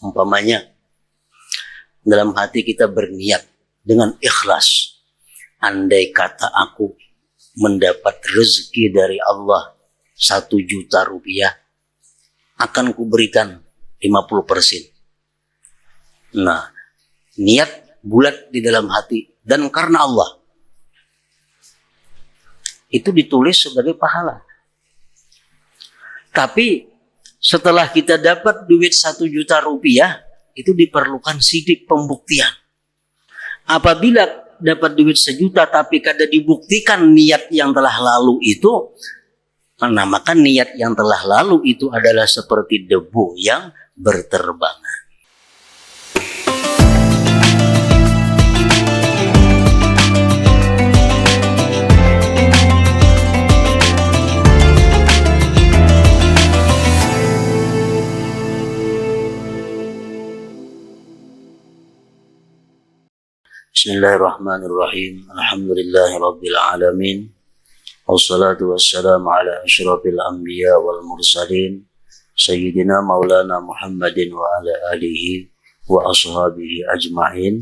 Umpamanya dalam hati kita berniat dengan ikhlas, andai kata aku mendapat rezeki dari Allah 1 juta rupiah, akan kuberikan 50%. Nah, niat bulat di dalam hati dan karena Allah, itu ditulis sebagai pahala. Tapi setelah kita dapat duit 1 juta rupiah, itu diperlukan sidik pembuktian. Apabila dapat duit 1 juta tapi kada dibuktikan niat yang telah lalu itu, maka niat yang telah lalu itu adalah seperti debu yang berterbangan. Bismillahirrahmanirrahim. Alhamdulillahirabbil alamin. Wassalatu wassalamu ala asyrafil anbiya wal mursalin sayyidina maulana Muhammadin wa ala alihi wa ashabihi ajma'in.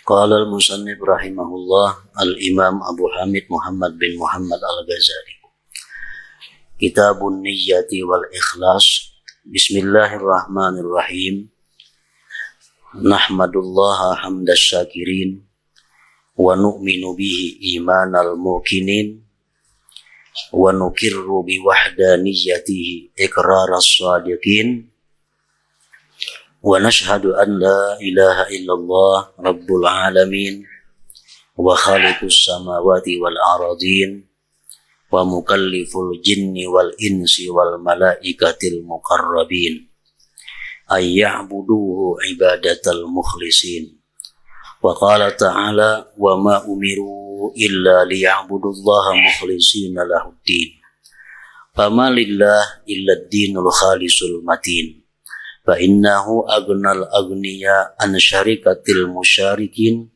Qala al-musannif rahimahullah al-imam Abu Hamid Muhammad bin Muhammad al-Ghazali. Kitabun niyyati wal ikhlas. Bismillahirrahmanirrahim. Nahmadullaha hamdas syakirin wa nu'minu bihi imanal muqinin wa nukirru bi wahdaniyatihi iqraras sadiqin wa nashhadu an la ilaha illallah rabbul alamin wa khaliqus samawati wal aradin wa mukalliful jinni wal insi wal malaikatil muqarrabin ayya'buduhu ibadatal mukhlisin. Wa qala ta'ala wa ma umiru illa liya'budullaha mukhlisina lahuddin. Fama lillah illa ad-dinul khalisul matin. Fa innahu aghnal aghniya an syarikatil musyarikin.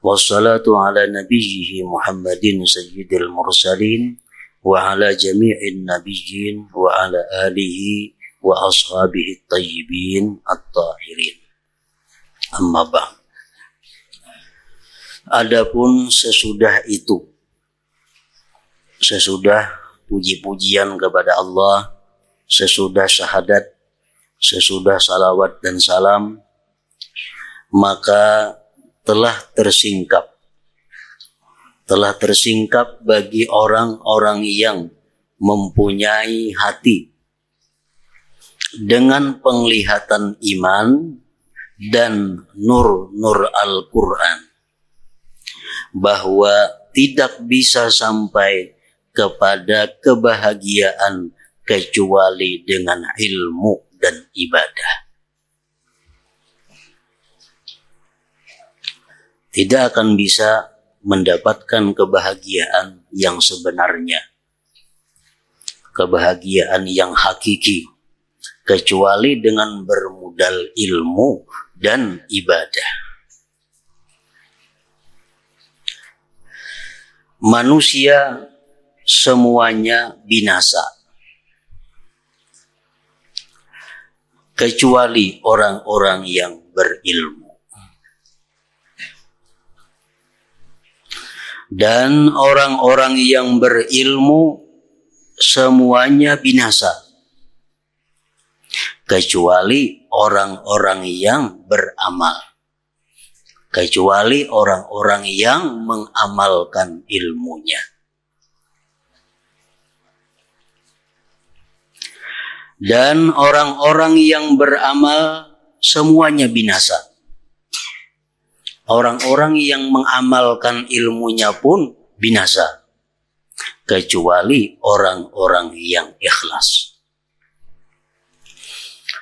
Wassalatu ala nabiyyihi Muhammadin sayyidil mursalin wa ala jami'in nabiyyin wa ala alihi wa ashabihi tayyibin at-tahirin. Amma ba'd. Adapun sesudah itu, sesudah puji-pujian kepada Allah, sesudah syahadat, sesudah salawat dan salam, maka telah tersingkap bagi orang-orang yang mempunyai hati dengan penglihatan iman dan nur-nur Al-Quran, bahwa tidak bisa sampai kepada kebahagiaan kecuali dengan ilmu dan ibadah. Tidak akan bisa mendapatkan kebahagiaan yang sebenarnya, kebahagiaan yang hakiki, kecuali dengan bermodal ilmu dan ibadah. Manusia semuanya binasa, kecuali orang-orang yang berilmu. Dan orang-orang yang berilmu semuanya binasa, kecuali orang-orang yang beramal, kecuali orang-orang yang mengamalkan ilmunya. Dan orang-orang yang beramal semuanya binasa. Orang-orang yang mengamalkan ilmunya pun binasa, kecuali orang-orang yang ikhlas.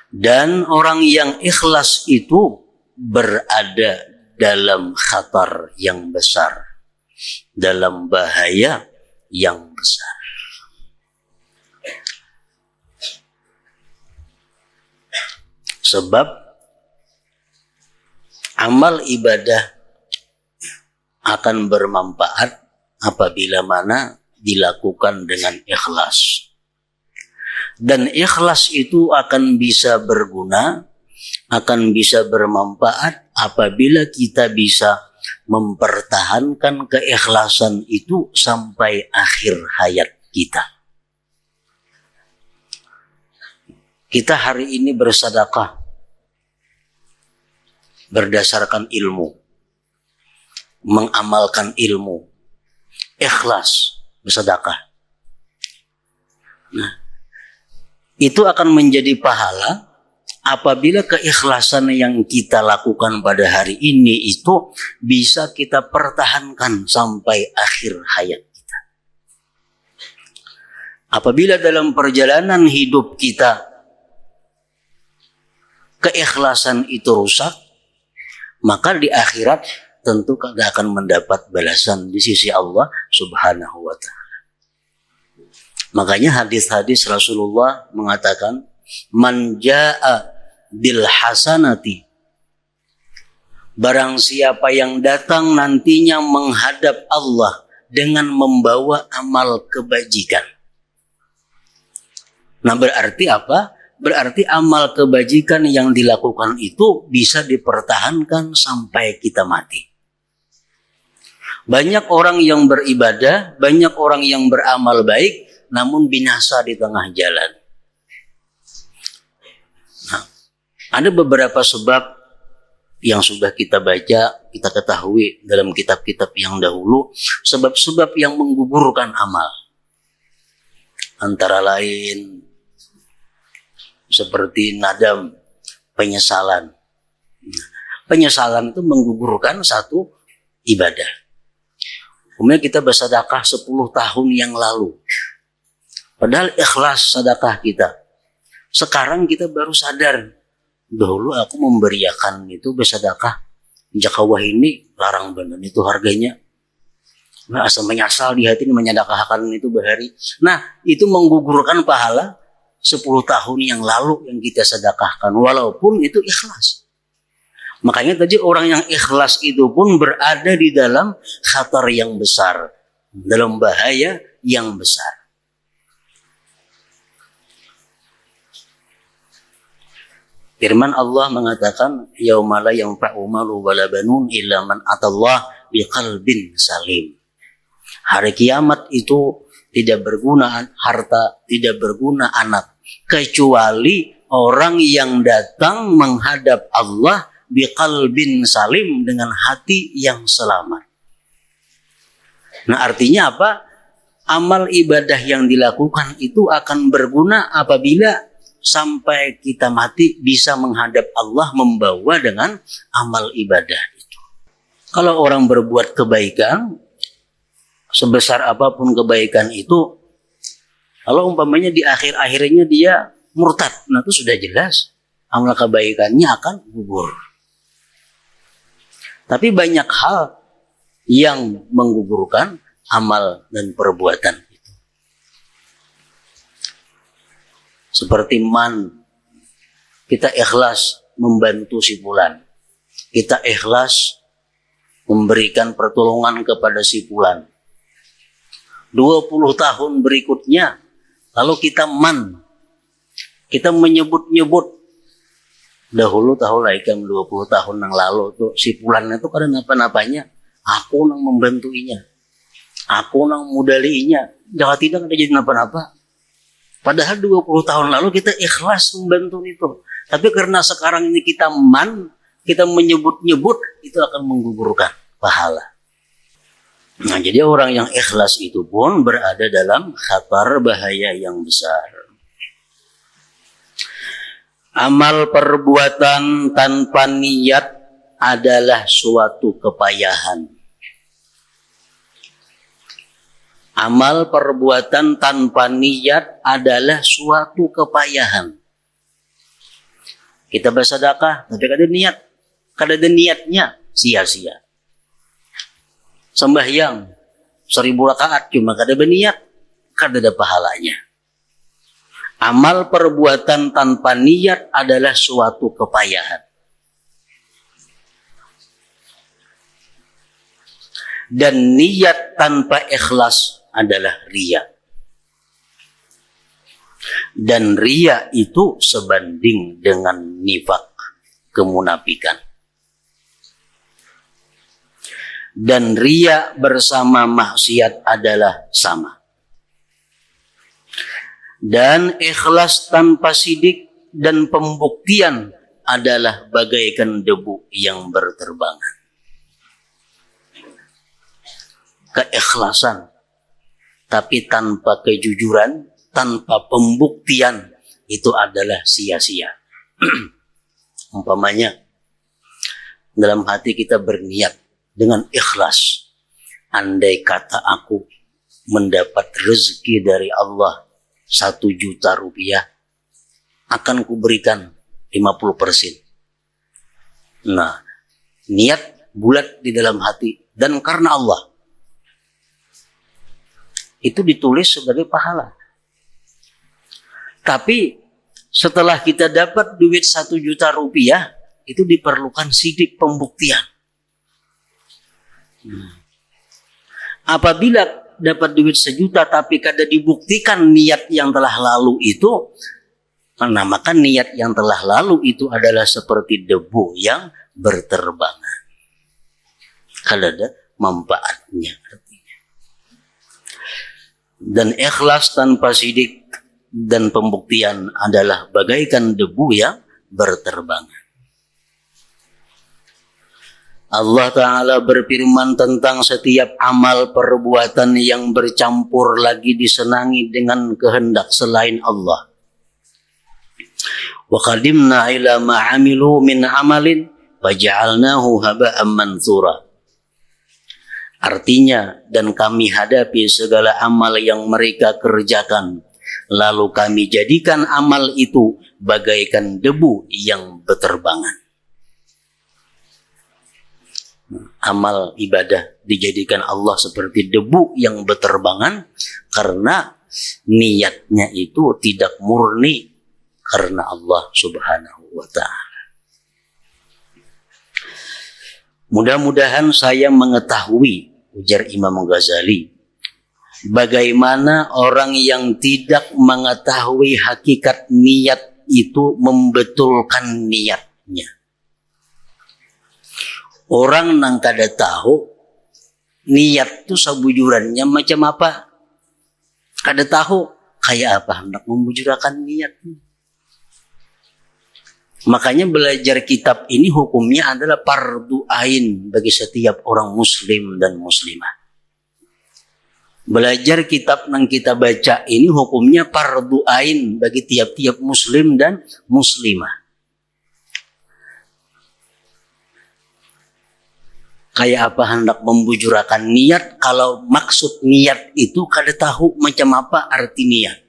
Dan orang yang ikhlas itu berada dalam khatar yang besar, dalam bahaya yang besar. Sebab amal ibadah akan bermanfaat apabila mana dilakukan dengan ikhlas. Dan ikhlas itu akan bisa berguna akan bisa bermanfaat apabila kita bisa mempertahankan keikhlasan itu sampai akhir hayat kita. Kita hari ini bersedekah berdasarkan ilmu, mengamalkan ilmu, ikhlas bersedekah. Nah, itu akan menjadi pahala apabila keikhlasan yang kita lakukan pada hari ini itu bisa kita pertahankan sampai akhir hayat kita. Apabila dalam perjalanan hidup kita keikhlasan itu rusak, maka di akhirat tentu tidak akan mendapat balasan di sisi Allah Subhanahu wa ta'ala. Makanya hadis-hadis Rasulullah mengatakan, man jaa bil hasanati, barang siapa yang datang nantinya menghadap Allah dengan membawa amal kebajikan. Nah, berarti apa? Berarti amal kebajikan yang dilakukan itu bisa dipertahankan sampai kita mati. Banyak orang yang beribadah, banyak orang yang beramal baik, namun binasa di tengah jalan. Nah, ada beberapa sebab yang sudah kita baca, kita ketahui dalam kitab-kitab yang dahulu, sebab-sebab yang menggugurkan amal. Antara lain seperti nadam, penyesalan. Penyesalan itu menggugurkan satu ibadah. Kemudian kita bersedekah 10 tahun yang lalu. Padahal ikhlas sedekah kita. Sekarang kita baru sadar, dahulu aku memberiakan itu bersedekah. Jakawah ini larang benar itu harganya. Nah, asal menyesal di hati ini menyedekahkan itu bahari. Nah, itu menggugurkan pahala 10 tahun yang lalu yang kita sedekahkan, walaupun itu ikhlas. Makanya tadi orang yang ikhlas itu pun berada di dalam khatar yang besar, dalam bahaya yang besar. Firman Allah mengatakan, yauma la yanfa'u malu wala banun illa man atallah biqalbin salim. Hari kiamat itu tidak berguna harta, tidak berguna anak, kecuali orang yang datang menghadap Allah biqalbin salim, dengan hati yang selamat. Nah, artinya apa? Amal ibadah yang dilakukan itu akan berguna apabila sampai kita mati bisa menghadap Allah membawa dengan amal ibadah itu. Kalau orang berbuat kebaikan, sebesar apapun kebaikan itu, kalau umpamanya di akhir-akhirnya dia murtad, nah itu sudah jelas amal kebaikannya akan gugur. Tapi banyak hal yang menggugurkan amal dan perbuatan itu. Seperti kita ikhlas membantu si fulan, kita ikhlas memberikan pertolongan kepada si fulan. 20 tahun berikutnya, lalu kita kita menyebut-nyebut, dahulu tahu lah ikan 20 tahun yang lalu tuh si fulan itu karena apa-napanya, aku nang membantuinya, aku nang mudaliinya, jangan tidak ada jadi apa-apa. Padahal 20 tahun lalu kita ikhlas membantu itu. Tapi karena sekarang ini kita menyebut-nyebut, itu akan menggugurkan pahala. Nah, jadi orang yang ikhlas itu pun berada dalam khatar bahaya yang besar. Amal perbuatan tanpa niat adalah suatu kepayahan. Amal perbuatan tanpa niat adalah suatu kepayahan. Kita bersedekah, tapi kada ada niatnya, sia-sia. Sembahyang 1000 rakaat cuma kada berniat, kada ada pahalanya. Amal perbuatan tanpa niat adalah suatu kepayahan. Dan niat tanpa ikhlas adalah riya. Dan riya itu sebanding dengan nifak. kemunafikan. Dan riya bersama maksiat adalah sama. Dan ikhlas tanpa sidik dan pembuktian adalah bagaikan debu yang berterbangan. Keikhlasan tapi tanpa kejujuran, tanpa pembuktian, itu adalah sia-sia. Umpamanya dalam hati kita berniat dengan ikhlas, andai kata aku mendapat rezeki dari Allah 1 juta rupiah, akan kuberikan 50%. Nah, niat bulat di dalam hati dan karena Allah, itu ditulis sebagai pahala. Tapi setelah kita dapat duit 1 juta rupiah, itu diperlukan sidik pembuktian. Apabila dapat duit 1 juta tapi kada dibuktikan niat yang telah lalu itu, menamakan niat yang telah lalu itu adalah seperti debu yang berterbangan. Kada ada manfaatnya. Dan ikhlas tanpa sidik dan pembuktian adalah bagaikan debu yang berterbangan. Allah Ta'ala berfirman tentang setiap amal perbuatan yang bercampur lagi disenangi dengan kehendak selain Allah. Wa qadimna ila ma 'amilu min 'amalin faja'alnahu haba'an mansura. Artinya, dan kami hadapi segala amal yang mereka kerjakan, lalu kami jadikan amal itu bagaikan debu yang berterbangan. Amal ibadah dijadikan Allah seperti debu yang berterbangan karena niatnya itu tidak murni karena Allah Subhanahu wa Ta'ala. Mudah-mudahan saya mengetahui, ujar Imam Ghazali, bagaimana orang yang tidak mengetahui hakikat niat itu membetulkan niatnya. Orang nang kada tahu niat itu sabujurannya macam apa, kada tahu kayak apa hendak membujurakan niatnya. Makanya belajar kitab ini hukumnya adalah fardu ain bagi setiap orang muslim dan muslimah. Belajar kitab yang kita baca ini hukumnya fardu ain bagi tiap-tiap muslim dan muslimah. Kayak apa hendak membujurakan niat kalau maksud niat itu kada tahu macam apa arti niat.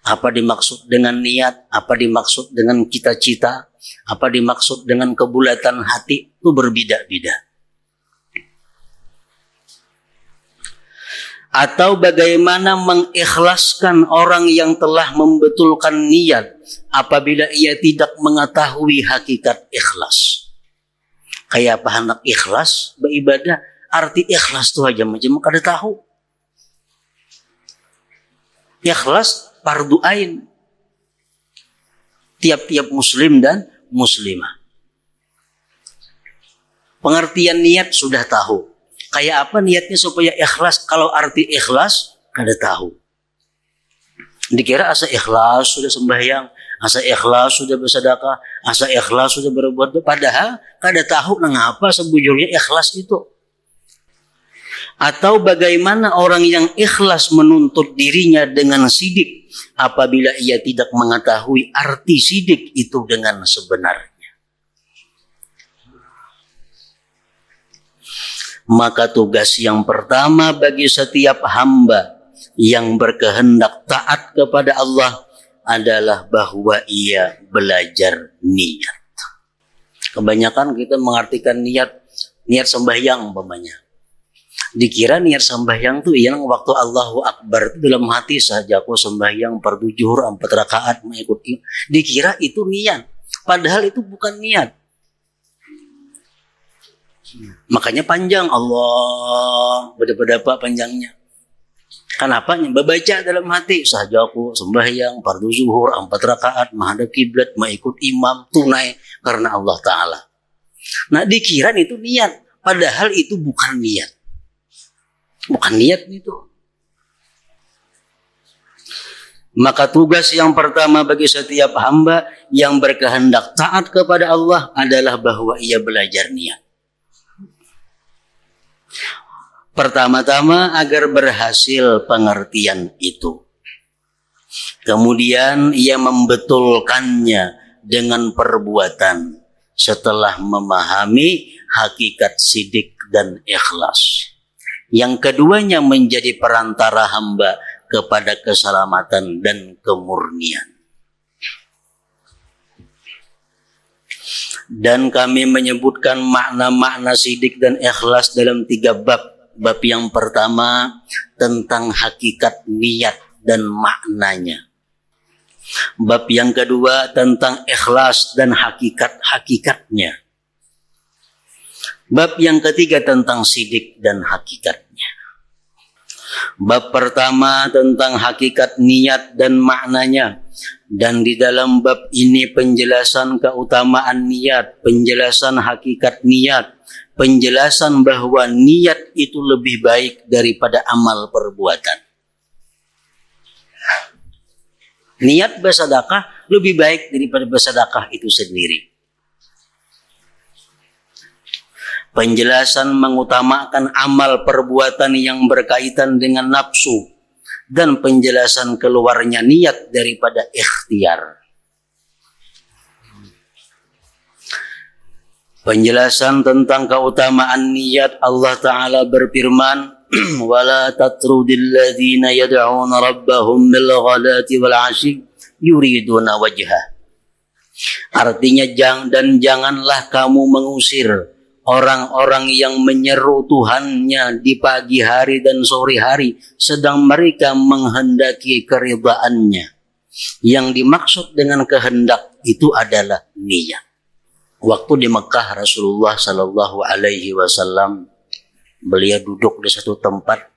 Apa dimaksud dengan niat, apa dimaksud dengan cita-cita, apa dimaksud dengan kebulatan hati, itu berbeda-beda. Atau bagaimana mengikhlaskan orang yang telah membetulkan niat apabila ia tidak mengetahui hakikat ikhlas. Kayak apa hendak ikhlas beribadah, arti ikhlas itu aja macam kada tahu. Ikhlas fardu ain tiap-tiap muslim dan muslimah. Pengertian niat sudah tahu. Kayak apa niatnya supaya ikhlas, kalau arti ikhlas kada tahu. Dikira asa ikhlas sudah sembahyang, asa ikhlas sudah bersedekah, asa ikhlas sudah berbuat, padahal kada tahu mengapa sebujurnya ikhlas itu. Atau bagaimana orang yang ikhlas menuntut dirinya dengan sidik apabila ia tidak mengetahui arti sidik itu dengan sebenarnya. Maka tugas yang pertama bagi setiap hamba yang berkehendak taat kepada Allah adalah bahwa ia belajar niat. Kebanyakan kita mengartikan niat sembahyang umpamanya. Dikira niat sembahyang tuh yang waktu Allahu Akbar itu dalam hati saja aku sembahyang fardu zuhur 4 rakaat mengikuti. Dikira itu niat, padahal itu bukan niat. Makanya panjang Allah, berapa panjangnya. Kenapa? Baca dalam hati, sahajaku sembahyang fardu zuhur 4 rakaat, menghadap kiblat, mengikut imam, tunai karena Allah Ta'ala. Nah, dikira itu niat, padahal itu bukan niat. Bukan niat itu. Maka tugas yang pertama bagi setiap hamba yang berkehendak taat kepada Allah adalah bahwa ia belajar niat. Pertama-tama agar berhasil pengertian itu. Kemudian ia membetulkannya dengan perbuatan setelah memahami hakikat sidik dan ikhlas. Yang keduanya menjadi perantara hamba kepada keselamatan dan kemurnian. Dan kami menyebutkan makna-makna sidik dan ikhlas dalam 3 bab. Bab yang pertama tentang hakikat niat dan maknanya. Bab yang kedua tentang ikhlas dan hakikat-hakikatnya. Bab yang ketiga tentang sidik dan hakikatnya. Bab pertama tentang hakikat niat dan maknanya. Dan di dalam bab ini penjelasan keutamaan niat, penjelasan hakikat niat, penjelasan bahwa niat itu lebih baik daripada amal perbuatan. Niat bersedekah lebih baik daripada bersedekah itu sendiri. Penjelasan mengutamakan amal perbuatan yang berkaitan dengan nafsu dan penjelasan keluarnya niat daripada ikhtiar. Penjelasan tentang keutamaan niat, Allah Ta'ala berfirman, وَلَا تَطْرُدِ الَّذِينَ يَدْعُونَ رَبَّهُمْ بِالْغَدَاةِ وَالْعَشِيِّ يُرِيدُونَ وَجْهَهُ. Artinya janganlah kamu mengusir orang-orang yang menyeru Tuhannya di pagi hari dan sore hari, sedang mereka menghendaki keridhaannya. Yang dimaksud dengan kehendak itu adalah niat. Waktu di Mekah Rasulullah Sallallahu Alaihi Wasallam beliau duduk di satu tempat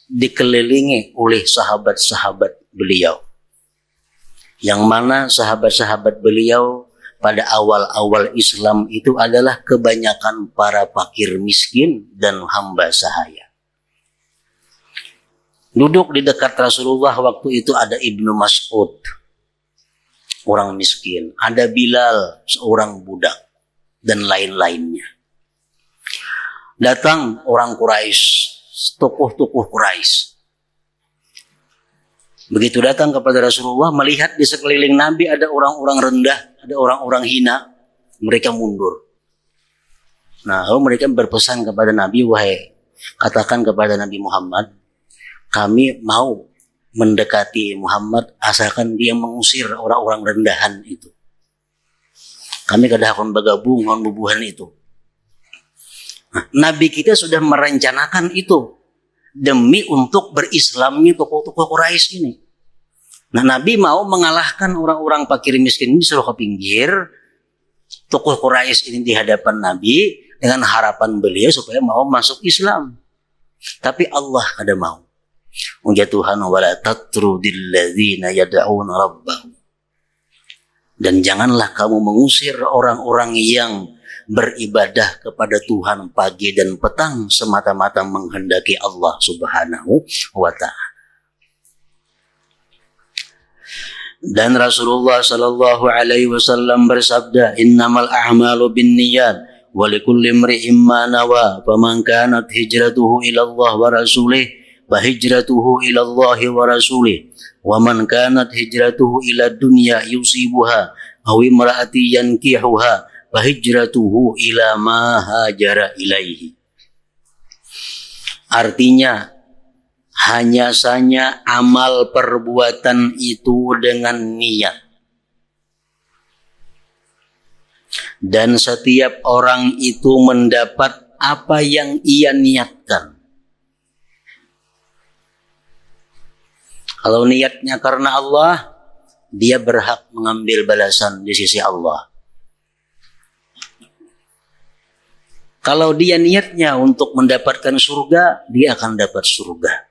dikelilingi oleh sahabat-sahabat beliau, yang mana sahabat-sahabat beliau pada awal-awal Islam itu adalah kebanyakan para fakir miskin dan hamba sahaya. Duduk di dekat Rasulullah waktu itu ada Ibnu Mas'ud, orang miskin, ada Bilal, seorang budak, dan lain-lainnya. Datang orang Quraisy, tokoh-tokoh Quraisy. Begitu datang kepada Rasulullah, melihat di sekeliling Nabi ada orang-orang rendah, ada orang-orang hina, mereka mundur. Nah, lalu mereka berpesan kepada Nabi, wahai, katakan kepada Nabi Muhammad, kami mau mendekati Muhammad asalkan dia mengusir orang-orang rendahan itu. Kami kada akan bergabung dengan bubuhan itu. Nah, Nabi kita sudah merencanakan itu demi untuk berislamnya tokoh-tokoh Quraisy ini. Nah, Nabi mau mengalahkan orang-orang fakir miskin ini, suruh ke pinggir, tokoh Quraisy ini di hadapan Nabi dengan harapan beliau supaya mau masuk Islam. Tapi Allah kada mau. Tuhan wala tatrudil ladzina yad'una rabbahum. Dan janganlah kamu mengusir orang-orang yang beribadah kepada Tuhan pagi dan petang semata-mata menghendaki Allah Subhanahu wa ta'ala. Dan Rasulullah sallallahu alaihi wasallam bersabda, innamal a'malu binniyat wa likulli imri'in ma nawa, faman kanat hijratuhu ila Allah wa rasulih fahijratuhu ila Allah wa rasulih, wa man kanat hijratuhu ila dunya yusibuha aw imra'ati yankihuha fahijratuhu ila ma hajara ilaihi. Artinya, hanya saja amal perbuatan itu dengan niat. Dan setiap orang itu mendapat apa yang ia niatkan. Kalau niatnya karena Allah, dia berhak mengambil balasan di sisi Allah. Kalau dia niatnya untuk mendapatkan surga, dia akan dapat surga.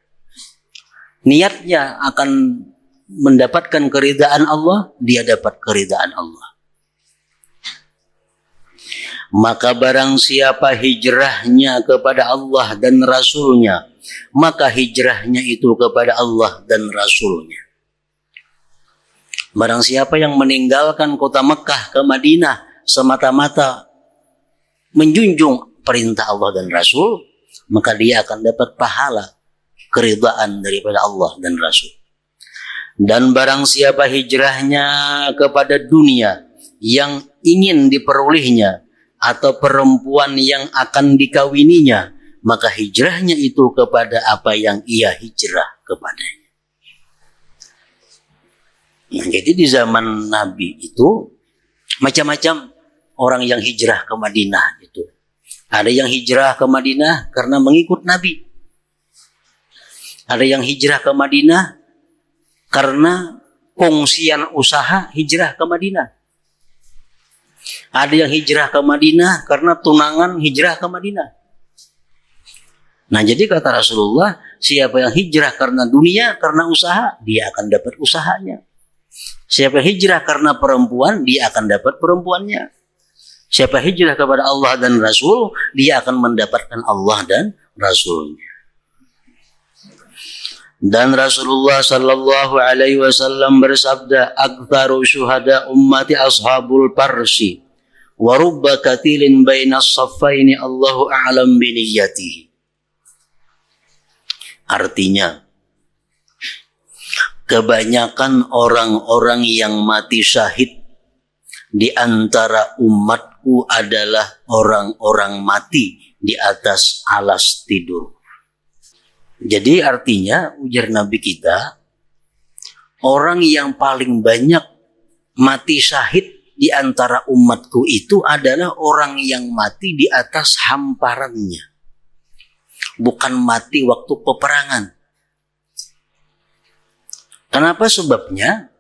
niatnya akan mendapatkan keridaan Allah, dia dapat keridaan Allah. Maka barang siapa hijrahnya kepada Allah dan Rasulnya, maka hijrahnya itu kepada Allah dan Rasulnya. Barang siapa yang meninggalkan kota Mekah ke Madinah semata-mata menjunjung perintah Allah dan Rasul, maka dia akan dapat pahala keridaan daripada Allah dan Rasul. Dan barang siapa hijrahnya kepada dunia yang ingin diperolehnya atau perempuan yang akan dikawininya, maka hijrahnya itu kepada apa yang ia hijrah kepadanya. Nah, jadi di zaman Nabi itu macam-macam orang yang hijrah ke Madinah itu. Ada yang hijrah ke Madinah karena mengikut Nabi. Ada yang hijrah ke Madinah karena kongsian usaha hijrah ke Madinah. Ada yang hijrah ke Madinah karena tunangan hijrah ke Madinah. Nah, jadi kata Rasulullah, siapa yang hijrah karena dunia, karena usaha, dia akan dapat usahanya. Siapa yang hijrah karena perempuan, dia akan dapat perempuannya. Siapa hijrah kepada Allah dan Rasul, dia akan mendapatkan Allah dan Rasulnya. Dan Rasulullah sallallahu alaihi wasallam bersabda, "Aktsaru syuhada ummati ashabul farsi, wa rubba katilin bainas saffaini Allahu a'lam bi niyyatihi." Artinya, kebanyakan orang-orang yang mati syahid di antara umatku adalah orang-orang mati di atas alas tidur. Jadi artinya, ujar Nabi kita, orang yang paling banyak mati syahid di antara umatku itu adalah orang yang mati di atas hamparannya. Bukan mati waktu peperangan. Kenapa sebabnya?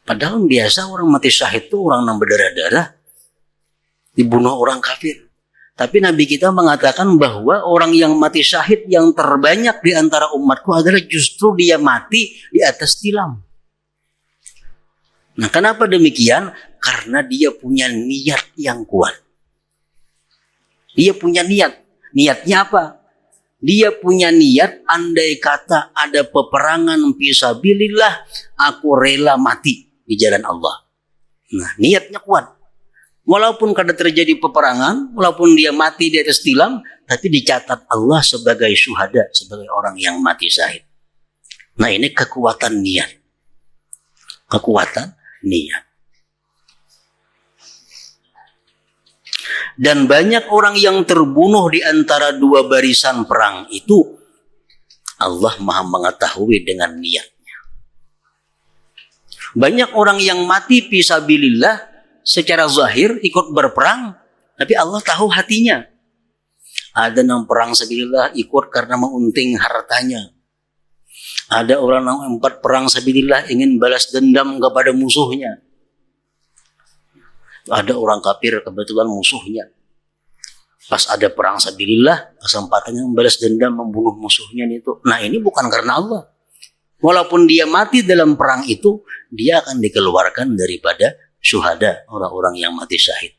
Padahal biasa orang mati syahid itu orang yang berdarah-darah, dibunuh orang kafir. Tapi Nabi kita mengatakan bahwa orang yang mati syahid yang terbanyak di antara umatku adalah justru dia mati di atas tilam. Nah, kenapa demikian? Karena dia punya niat yang kuat. Dia punya niat. Niatnya apa? Dia punya niat, andai kata ada peperangan fisabilillah, aku rela mati di jalan Allah. Nah, niatnya kuat. Walaupun kada terjadi peperangan, walaupun dia mati di atas tilam, tapi dicatat Allah sebagai syuhada, sebagai orang yang mati syahid. Nah, ini kekuatan niat. Kekuatan niat. Dan banyak orang yang terbunuh di antara dua barisan perang itu, Allah Maha mengetahui dengan niatnya. Banyak orang yang mati fisabilillah secara zahir ikut berperang, tapi Allah tahu hatinya. Ada yang perang sabilillah ikut karena mengunting hartanya. Ada orang yang empat perang sabilillah ingin balas dendam kepada musuhnya. Ada orang kafir kebetulan musuhnya. Pas ada perang sabilillah, kesempatannya membalas dendam membunuh musuhnya itu. Nah, ini bukan karena Allah. Walaupun dia mati dalam perang itu, dia akan dikeluarkan daripada syuhada, orang-orang yang mati syahid.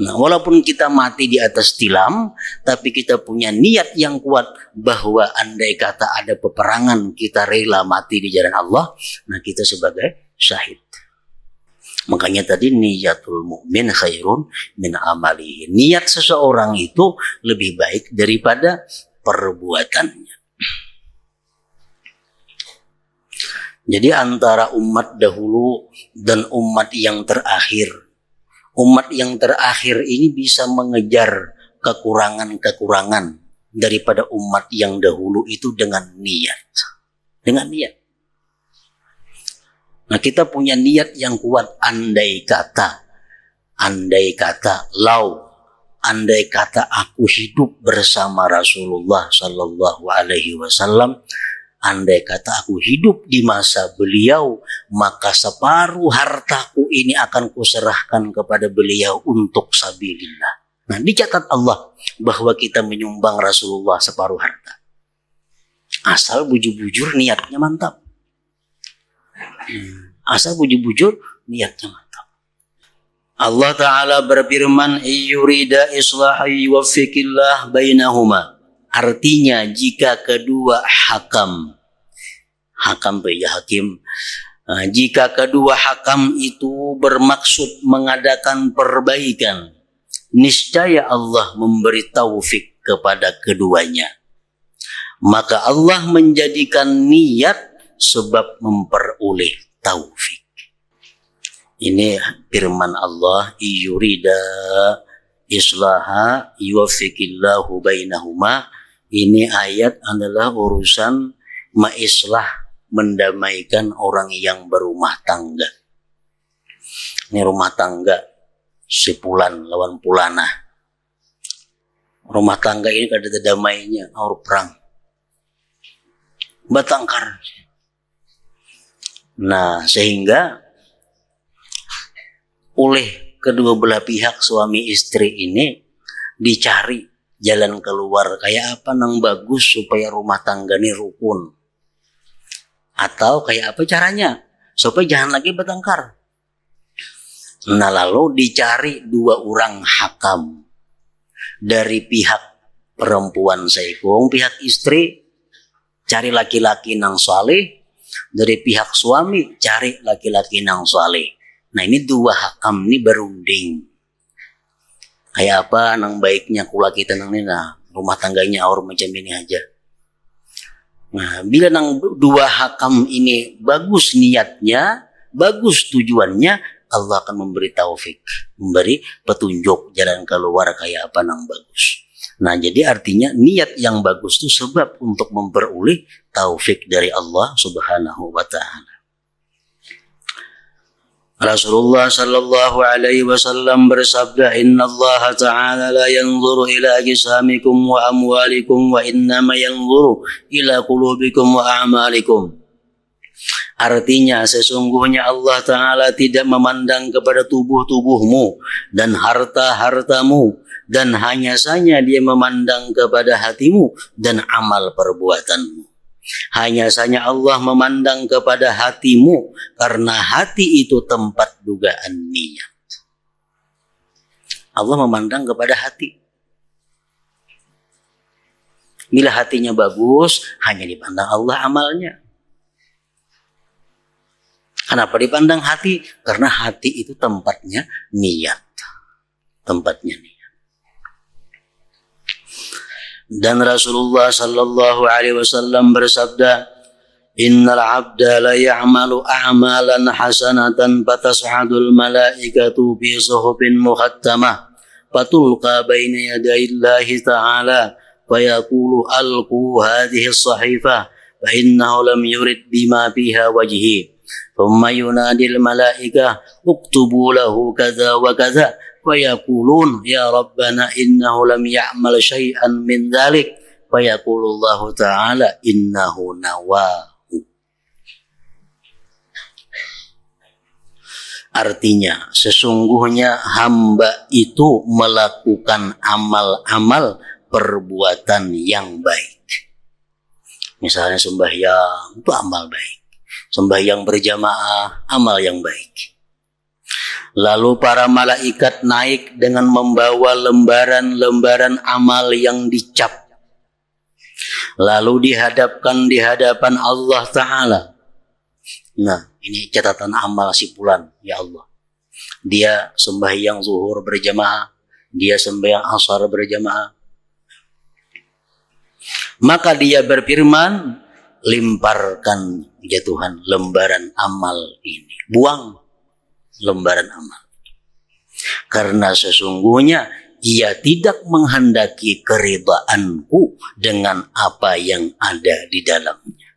Nah, walaupun kita mati di atas tilam, tapi kita punya niat yang kuat bahwa andai kata ada peperangan, kita rela mati di jalan Allah, nah kita sebagai syahid. Makanya tadi niyatul mukmin khairun min amalihi. Niat seseorang itu lebih baik daripada perbuatannya. Jadi antara umat dahulu dan umat yang terakhir, umat yang terakhir ini bisa mengejar kekurangan-kekurangan daripada umat yang dahulu itu dengan niat. Dengan niat. Nah, kita punya niat yang kuat, andai kata aku hidup bersama Rasulullah sallallahu alaihi wasallam, andai kata aku hidup di masa beliau, maka separuh hartaku ini akan kuserahkan kepada beliau untuk sabilillah. Nah, dicatat Allah bahwa kita menyumbang Rasulullah separuh harta. Asal bujur-bujur niatnya mantap. Asal bujur-bujur niatnya mantap. Allah Ta'ala berfirman, "Yurida islaha yuwaffiqillah bainahuma." Artinya jika kedua hakam hakim, jika kedua hakam itu bermaksud mengadakan perbaikan, niscaya Allah memberi taufik kepada keduanya. Maka Allah menjadikan niat sebab memperoleh taufik. Ini firman Allah, "Yurida islaha yuwaffiqillahu bainahuma." Ini ayat adalah urusan maislah, mendamaikan orang yang berumah tangga. Ini rumah tangga sepulan lawan pulana. Rumah tangga ini kada ada damainya, aur perang. Batangkar. Nah, sehingga oleh kedua belah pihak suami istri ini dicari jalan keluar kayak apa nang bagus supaya rumah tangga ini rukun. Atau kayak apa caranya supaya jangan lagi bertengkar. Nah, lalu dicari dua orang hakam dari pihak perempuan saikung, pihak istri cari laki-laki nang saleh, dari pihak suami cari laki-laki nang saleh. Nah, ini dua hakam ini berunding. Kayak apa nang baiknya kula kita nang ini, nah rumah tangganya aur macam ini aja. Nah, bila nang dua hakam ini bagus niatnya, bagus tujuannya, Allah akan memberi taufik, memberi petunjuk jalan keluar kayak apa nang bagus. Nah, jadi artinya niat yang bagus itu sebab untuk memperoleh taufik dari Allah Subhanahu wa Ta'ala. Rasulullah sallallahu alaihi wasallam bersabda, "Inna Allah Ta'ala la yanzuru ila ajsamikum wa amwalikum wa innama yanzuru ila qulubikum wa a'malikum." Artinya sesungguhnya Allah Ta'ala tidak memandang kepada tubuh-tubuhmu dan harta-hartamu, dan hanya saja dia memandang kepada hatimu dan amal perbuatanmu. Hanya saja Allah memandang kepada hatimu karena hati itu tempat dugaan niat. Allah memandang kepada hati. Bila hatinya bagus, hanya dipandang Allah amalnya. Kenapa dipandang hati? Karena hati itu tempatnya niat. Tempatnya niat. Dan Rasulullah sallallahu alaihi wasallam bersabda, "Innal 'abda la ya'malu a'malan hasanatan fatashadul malaikatu fi suhufin mukhattamah fatulqa baina yadayillahi ta'ala fayaqulu alqu hadhihi as-sahifah fa innahu lam yurid bima fiha wajhi thumma yunadil malaikah uktubu lahu kadza wa kadza fayaqulun ya rabbana innahu lam ya'mal syai'an min dzalik fayaqulullahu ta'ala innahu nawahu." Artinya sesungguhnya hamba itu melakukan amal-amal perbuatan yang baik. Misalnya sembahyang itu amal baik, sembahyang berjamaah amal yang baik. Lalu para malaikat naik dengan membawa lembaran-lembaran amal yang dicap. Lalu dihadapkan di hadapan Allah Ta'ala. Nah, ini catatan amal si fulan, ya Allah. Dia sembahyang zuhur berjamaah, dia sembahyang asar berjamaah. Maka dia berfirman, limparkan ya Tuhan lembaran amal ini. Buang lembaran amal. Karena sesungguhnya ia tidak menghendaki keridhaanku dengan apa yang ada di dalamnya.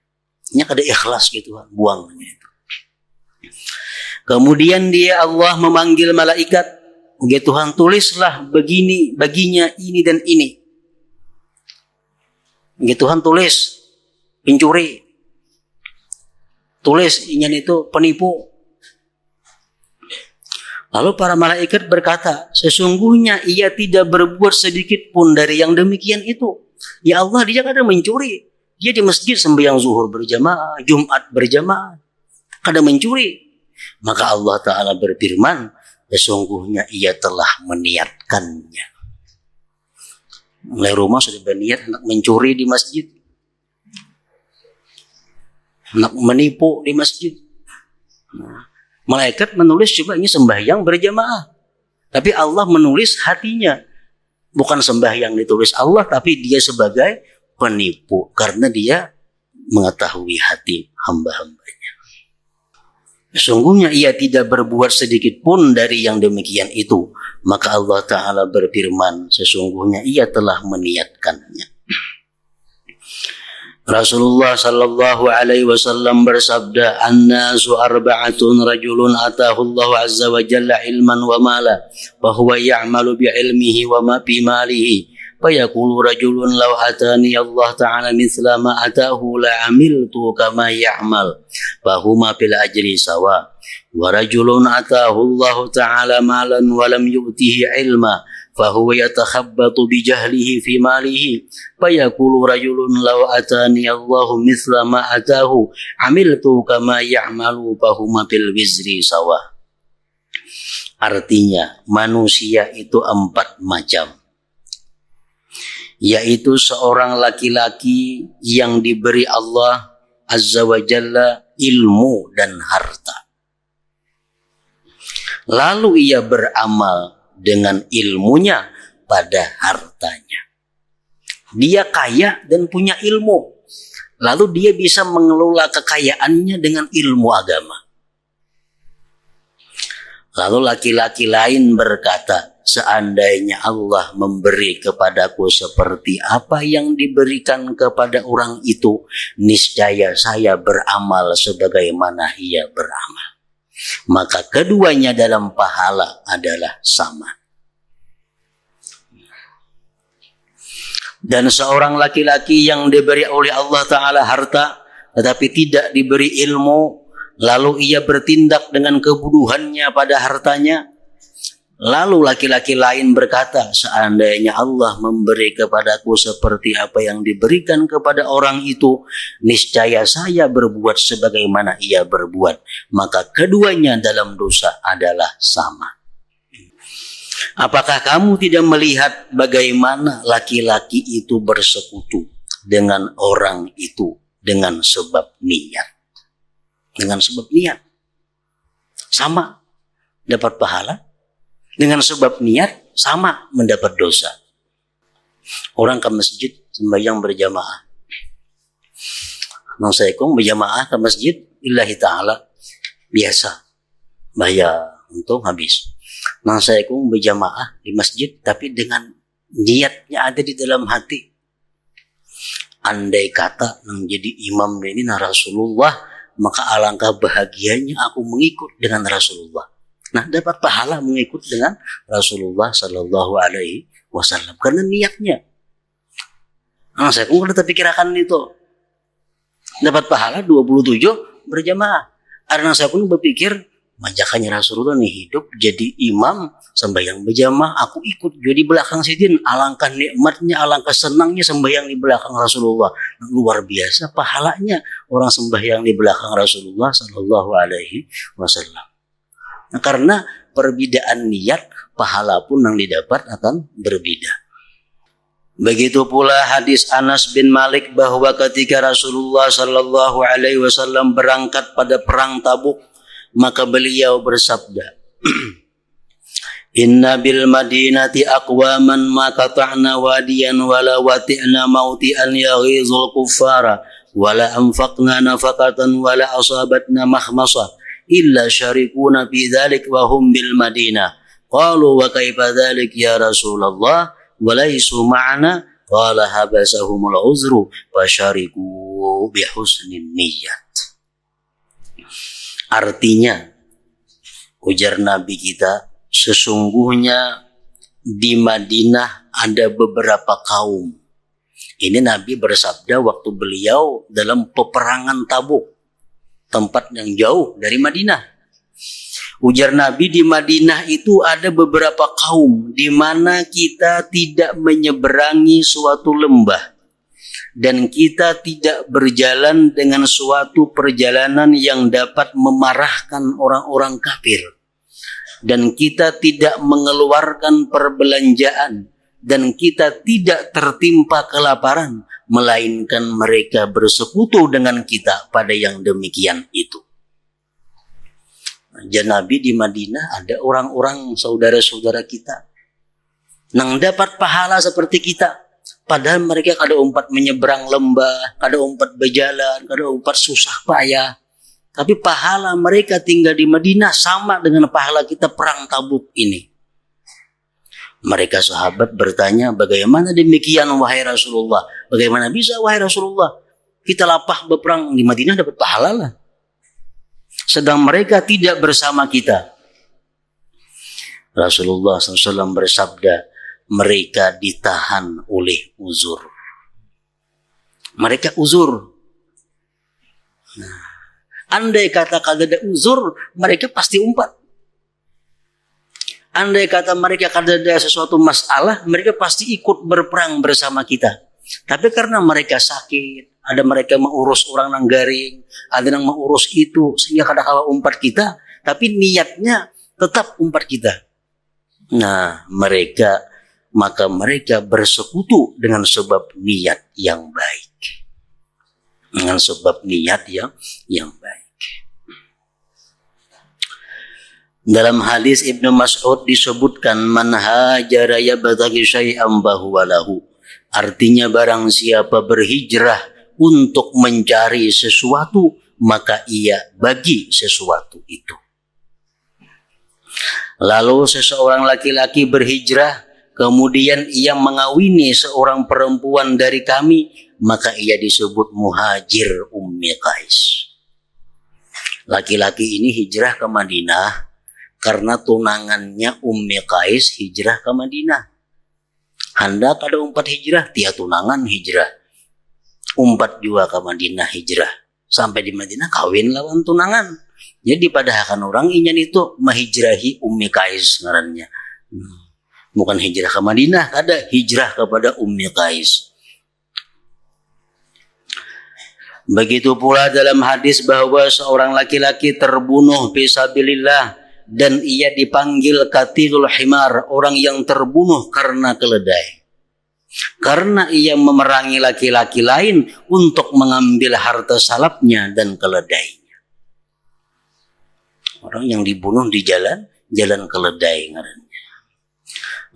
Ini kada ikhlas gitu, buang itu. Kemudian dia Allah memanggil malaikat, "Ya Tuhan, tulislah begini baginya ini dan ini." Ya Tuhan, tulis pencuri. Tulis ingin itu penipu. Lalu para malaikat berkata, "Sesungguhnya ia tidak berbuat sedikit pun dari yang demikian itu. Ya Allah, dia kada mencuri. Dia di masjid sembahyang zuhur berjamaah, Jumat berjamaah, kadang mencuri. Maka Allah Ta'ala berfirman, sesungguhnya ia telah meniatkannya. Mulai rumah sudah berniat nak mencuri di masjid, nak menipu di masjid. Malaikat menulis juga ini sembahyang berjamaah, tapi Allah menulis hatinya. Bukan sembahyang ditulis Allah, tapi dia sebagai penipu karena dia mengetahui hati hamba-hambanya. Sesungguhnya ia tidak berbuat sedikit pun dari yang demikian itu. Maka Allah Ta'ala berfirman, sesungguhnya ia telah meniatkannya. Rasulullah sallallahu alaihi wasallam bersabda, "An-nasu arba'atun rajulun atahu Allah azza wa jalla ilman wa mala, fa huwa ya'malu bi ilmihi wa ma bi malihi. Fa yaqulu rajulun law atani Allah ta'ala mithla ma atahu la amiltu kama ya'mal, fa huma bil ajri sawa. Wa rajulun atahu Allah ta'ala malan wa lam yu'tihi ilma, فهو يتخبط بجهله في ماله فيقول رجل لو أتاني الله مثل ما أتاه عملت كما يعمل فهما بالوزر سواء. Artinya manusia itu 4 macam, yaitu seorang laki-laki yang diberi Allah Azza wa Jalla ilmu dan harta, lalu ia beramal dengan ilmunya pada hartanya. Dia kaya dan punya ilmu, lalu dia bisa mengelola kekayaannya dengan ilmu agama. Lalu laki-laki lain berkata, seandainya Allah memberi kepadaku seperti apa yang diberikan kepada orang itu, niscaya saya beramal sebagaimana ia beramal. Maka keduanya dalam pahala adalah sama. Dan seorang laki-laki yang diberi oleh Allah Ta'ala harta tetapi tidak diberi ilmu, lalu ia bertindak dengan kebodohannya pada hartanya, lalu laki-laki lain berkata, seandainya Allah memberi kepadaku seperti apa yang diberikan kepada orang itu, niscaya saya berbuat sebagaimana ia berbuat. Maka keduanya dalam dosa adalah sama. Apakah kamu tidak melihat bagaimana laki-laki itu bersekutu dengan orang itu dengan sebab niat? Dengan sebab niat. Sama dapat pahala. Dengan sebab niat sama mendapat dosa. Orang ke masjid sembahyang berjamaah. Nang saya kong berjamaah ke masjid lillahi ta'ala biasa. Bayar untung habis. Nang saya kong berjamaah di masjid tapi dengan niatnya ada di dalam hati. Andai kata nang jadi imam ini na Rasulullah, maka alangkah bahagianya aku mengikut dengan Rasulullah. Nah, dapat pahala mengikut dengan Rasulullah Sallallahu Alaihi Wasallam karena niatnya. Nah, saya pun udah terpikirkan itu. Dapat pahala 27 berjamaah. Karena saya pun berpikir, majakannya Rasulullah nih hidup jadi imam sembahyang berjamaah, aku ikut jadi belakang sidin. Alangkah nikmatnya, alangkah senangnya sembahyang di belakang Rasulullah. Luar biasa pahalanya orang sembahyang di belakang Rasulullah Sallallahu Alaihi Wasallam. Nah, karena perbedaan niat, pahala pun yang didapat akan berbeda. Begitu pula hadis Anas bin Malik bahwa ketika Rasulullah Sallallahu Alaihi Wasallam berangkat pada perang Tabuk, maka beliau bersabda, Inna bil madinati aqwaman ma qata'na wadiyan wala wati'na mauti'an yaghizul kuffara wala anfaqna nafaqatan wala asabatna mahmasa illa syarikuna fi dzalik wa hum bil Madinah. Qalu wa kaifa dzalik ya Rasulullah wa laisu ma'ana qala habasahumul uzru fa syariku bi husnin niyyat. Artinya, ujar Nabi kita, sesungguhnya di Madinah ada beberapa kaum. Ini Nabi bersabda waktu beliau dalam peperangan Tabuk, tempat yang jauh dari Madinah. Ujar Nabi, di Madinah itu ada beberapa kaum di mana kita tidak menyeberangi suatu lembah dan kita tidak berjalan dengan suatu perjalanan yang dapat memarahkan orang-orang kafir, dan kita tidak mengeluarkan perbelanjaan, dan kita tidak tertimpa kelaparan, melainkan mereka bersekutu dengan kita pada yang demikian itu. Nabi di Madinah ada orang-orang saudara-saudara kita yang dapat pahala seperti kita, padahal mereka kada umpat menyeberang lembah, kada umpat berjalan, kada umpat susah payah, tapi pahala mereka tinggal di Madinah sama dengan pahala kita perang Tabuk ini. Mereka sahabat bertanya, bagaimana demikian wahai Rasulullah? Bagaimana bisa wahai Rasulullah? Kita lapah berperang di Madinah dapat pahala lah, sedang mereka tidak bersama kita. Rasulullah SAW bersabda, mereka ditahan oleh uzur. Mereka uzur. Nah, andai kata ada uzur, mereka pasti umpat. Andai kata mereka ada sesuatu masalah, mereka pasti ikut berperang bersama kita. Tapi karena mereka sakit, ada mereka mengurus orang nang garing, ada yang mengurus itu, sehingga kadang-kala umpat kita, tapi niatnya tetap umpat kita. Nah, maka mereka bersekutu dengan sebab niat yang baik. Dengan sebab niat yang baik. Dalam hadis Ibnu Mas'ud disebutkan, man hajara yabtaghi syai'an bahuwa lahu. Artinya barang siapa berhijrah untuk mencari sesuatu, maka ia bagi sesuatu itu. Lalu seseorang laki-laki berhijrah, kemudian ia mengawini seorang perempuan dari kami, maka ia disebut muhajir Ummi Qais. Laki-laki ini hijrah ke Madinah karena tunangannya Ummi Qais hijrah ke Madinah. Hendak ada umpat hijrah, dia tunangan hijrah. Umpat juga ke Madinah hijrah. Sampai di Madinah kawin lawan tunangan. Jadi padahal orang inyan itu menghijrahi Ummi Qais ngarannya. Bukan hijrah ke Madinah, ada hijrah kepada Ummi Qais. Begitu pula dalam hadis bahwa seorang laki-laki terbunuh fisabilillah dan ia dipanggil qatilul himar, orang yang terbunuh karena keledai. Karena ia memerangi laki-laki lain untuk mengambil harta salapnya dan keledainya. Orang yang dibunuh di jalan keledai ngarannya.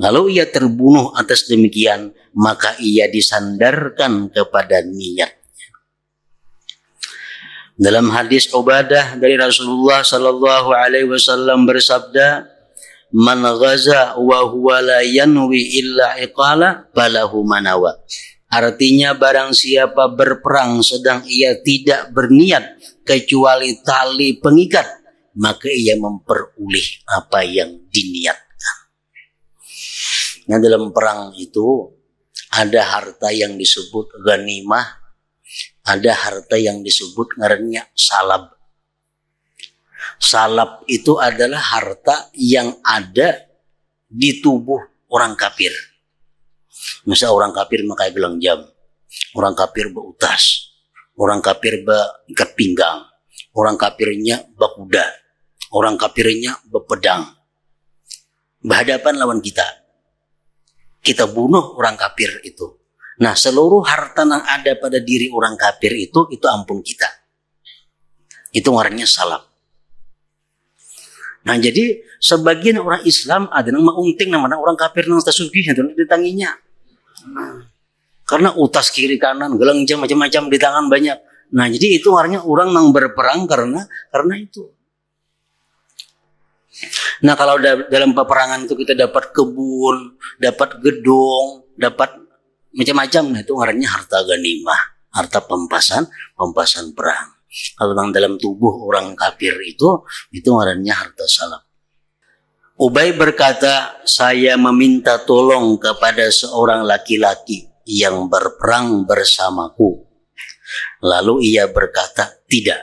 Lalu ia terbunuh atas demikian, maka ia disandarkan kepada niat. Dalam hadis Ubadah dari Rasulullah sallallahu alaihi wasallam bersabda, man ghaza wa huwa la yanwi illa iqala falahu manawa. Artinya barang siapa berperang sedang ia tidak berniat kecuali tali pengikat, maka ia memperoleh apa yang diniatkan. Nah, dalam perang itu ada harta yang disebut ghanimah, ada harta yang disebut ngarannya salab. Salab itu adalah harta yang ada di tubuh orang kafir. Misal orang kafir memakai gelang jam, orang kafir beutas, orang kafir beikat pinggang, orang kafirnya bakuda, orang kafirnya bepedang. Berhadapan lawan kita. Kita bunuh orang kafir itu. Nah, seluruh harta yang ada pada diri orang kafir itu ampun kita. Itu ngarannya salab. Nah, jadi sebagian orang Islam ada yang maunting namanya orang kafir yang tasugih itu ditanginya. Nah, karena utas kiri kanan, gelang jam macam-macam di tangan banyak. Nah, jadi itu ngarannya orang yang berperang karena itu. Nah, kalau dalam peperangan itu kita dapat kebun, dapat gedung, dapat macam-macam, nah itu ngarannya harta ghanimah, harta pempasan perang. Kalau dalam tubuh orang kafir itu ngarannya harta salab. Ubay berkata, saya meminta tolong kepada seorang laki-laki yang berperang bersamaku. Lalu ia berkata, tidak,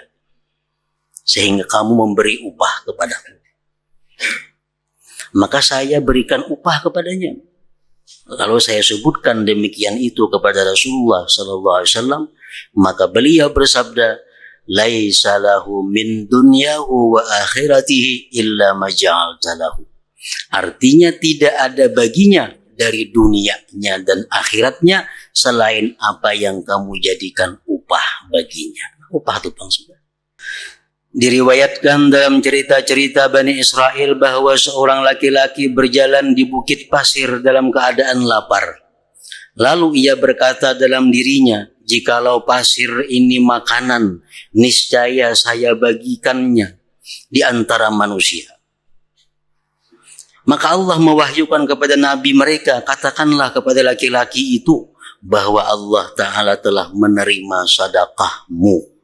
sehingga kamu memberi upah kepadaku. Maka saya berikan upah kepadanya. Lalu saya sebutkan demikian itu kepada Rasulullah sallallahu alaihi wasallam, maka beliau bersabda, laisa lahu min dunyahu wa akhiratihi illa ma ja'alta lahu. Artinya tidak ada baginya dari dunianya dan akhiratnya selain apa yang kamu jadikan upah baginya. Upah itu bang. Diriwayatkan dalam cerita-cerita Bani Israel bahwa seorang laki-laki berjalan di bukit pasir dalam keadaan lapar. Lalu ia berkata dalam dirinya, jikalau pasir ini makanan, niscaya saya bagikannya di antara manusia. Maka Allah mewahyukan kepada Nabi mereka, katakanlah kepada laki-laki itu bahwa Allah Ta'ala telah menerima sedekahmu.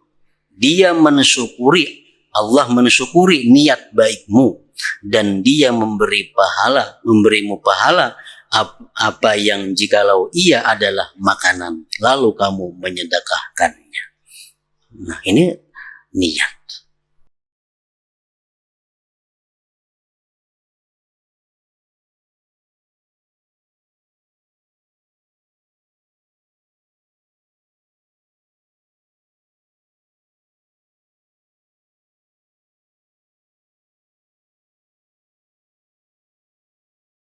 Dia mensyukuri, Allah mensyukuri niat baikmu dan dia memberimu pahala apa yang jikalau ia adalah makanan lalu kamu menyedekahkannya. Nah, ini niat.